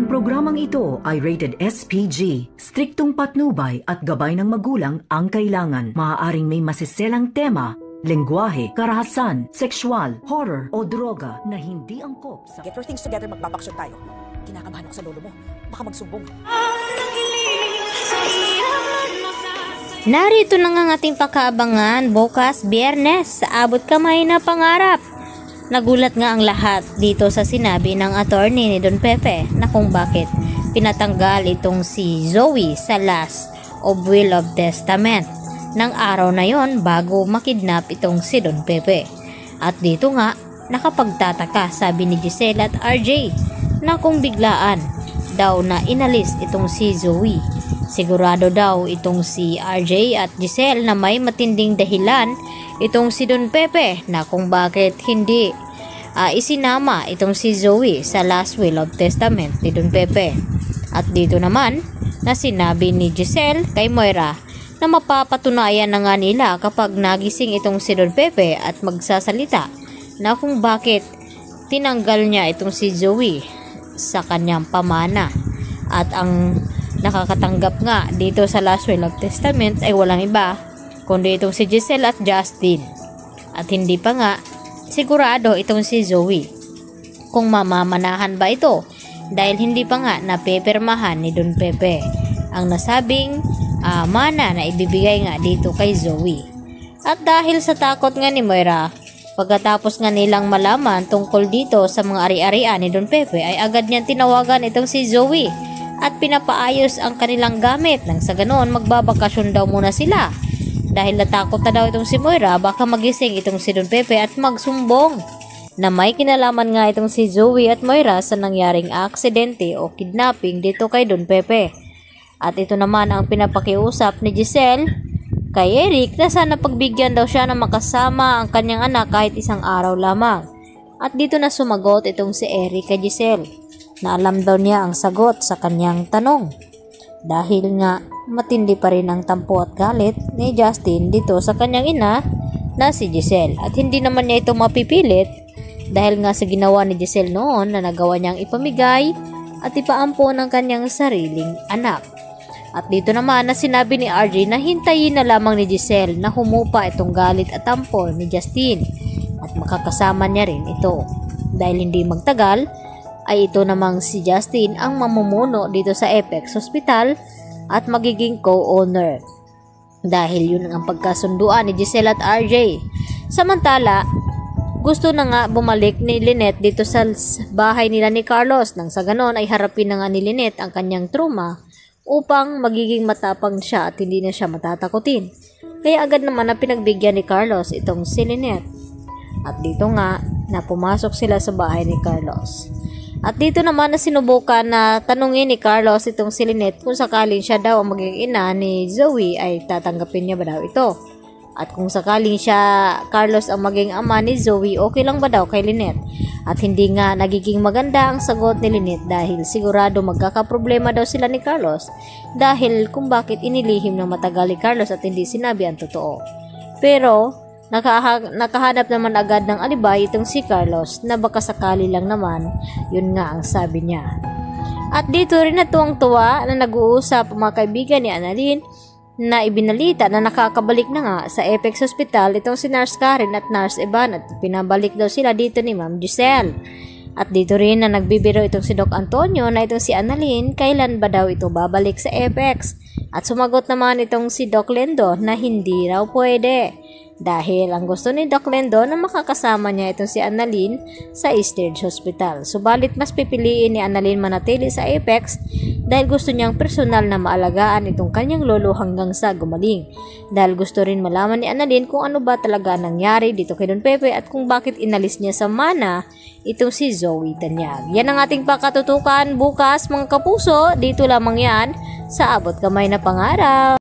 Ang programang ito ay rated SPG. Striktong patnubay at gabay ng magulang ang kailangan. Maaaring may masiselang tema, lengguwahe, karahasan, sexual, horror o droga na hindi angkop sa... Get your things together, magbabaksyon tayo. Kinakabahan ako sa lolo mo. Baka magsumbong. Narito na nga ang ating pakaabangan bukas Biyernes sa Abot Kamay na Pangarap. Nagulat nga ang lahat dito sa sinabi ng attorney ni Don Pepe na kung bakit pinatanggal itong si Zoe sa last of will of testament ng araw na yon bago makidnap itong si Don Pepe. At dito nga nakapagtataka sabi ni Giselle at RJ na kung biglaan daw na inalis itong si Zoe. Sigurado daw itong si RJ at Giselle na may matinding dahilan itong si Don Pepe na kung bakit hindi isinama itong si Zoe sa last will of testament ni Don Pepe. At dito naman na sinabi ni Giselle kay Moira na mapapatunayan na nga nila kapag nagising itong si Don Pepe at magsasalita na kung bakit tinanggal niya itong si Zoe sa kanyang pamana. At ang nakakatanggap nga dito sa last will of testament ay walang iba kundi itong si Giselle at Justin. At hindi pa nga sigurado itong si Zoe kung mamamanahan ba ito dahil hindi pa nga napepirmahan ni Don Pepe ang nasabing mana na ibibigay nga dito kay Zoe. At dahil sa takot nga ni Moira, pagkatapos nga nilang malaman tungkol dito sa mga ari-arian ni Don Pepe ay agad niyang tinawagan itong si Zoe at pinapaayos ang kanilang gamit nang sa ganoon magbabakasyon daw muna sila. Dahil natakot na daw itong si Moira baka magising itong si Don Pepe at magsumbong na may kinalaman nga itong si Zoe at Moira sa nangyaring aksidente o kidnapping dito kay Don Pepe. At ito naman ang pinapakiusap ni Giselle kay Eric na sana pagbigyan daw siya na makasama ang kanyang anak kahit isang araw lamang. At dito na sumagot itong si Eric kay Giselle na alam daw niya ang sagot sa kanyang tanong. Dahil nga matindi pa rin ang tampo at galit ni Justin dito sa kanyang ina na si Giselle. At hindi naman niya ito mapipilit dahil nga sa ginawa ni Giselle noon na nagawa niyang ipamigay at ipaampo ng kanyang sariling anak. At dito naman na sinabi ni RJ na hintayin na lamang ni Giselle na humupa itong galit at tampo ni Justin at makakasama niya rin ito. Dahil hindi magtagal ay ito namang si Justin ang mamumuno dito sa Apex Hospital at magiging co-owner. Dahil yun ang pagkasunduan ni Giselle at RJ. Samantala, gusto na nga bumalik ni Lynette dito sa bahay nila ni Carlos nang sa ganon ay harapin na nga ni Lynette ang kanyang trauma upang magiging matapang siya at hindi na siya matatakutin. Kaya agad naman na pinagbigyan ni Carlos itong si Lynette. At dito nga na pumasok sila sa bahay ni Carlos. At dito naman na sinubukan na tanungin ni Carlos itong si Lynette kung sakaling siya daw ang magiging ina ni Zoe ay tatanggapin niya ba daw ito. At kung sakaling siya, Carlos ang maging ama ni Zoe, okay lang ba daw kay Lynette? At hindi nga nagiging maganda ang sagot ni Lynette dahil sigurado magkakaproblema daw sila ni Carlos dahil kung bakit inilihim ng matagal ni Carlos at hindi sinabi ang totoo. Pero nakahanap naman agad ng alibay itong si Carlos na baka sakali lang naman, yun nga ang sabi niya. At dito rin na tuwang-tuwa na nag-uusap ang mga kaibigan ni Annalyn na ibinalita na nakakabalik na nga sa Apex Hospital itong si Nurse Karen at Nurse Evan at pinabalik daw sila dito ni Ma'am Giselle. At dito rin na nagbibiro itong si Doc Antonio na itong si Annalyn kailan ba daw ito babalik sa Apex. At sumagot naman itong si Doc Lendo na hindi raw pwede. Dahil ang gusto ni Doc Lendo na makakasama niya itong si Annalyn sa Easthridge Hospital. Subalit mas pipiliin ni Annalyn manatili sa Apex dahil gusto niyang personal na maalagaan itong kanyang lolo hanggang sa gumaling. Dahil gusto rin malaman ni Annalyn kung ano ba talaga nangyari dito kay Don Pepe at kung bakit inalis niya sa mana itong si Zoe Tanyag. Yan ang ating pakatutukan bukas mga kapuso. Dito lamang yan sa Abot Kamay na Pangarap.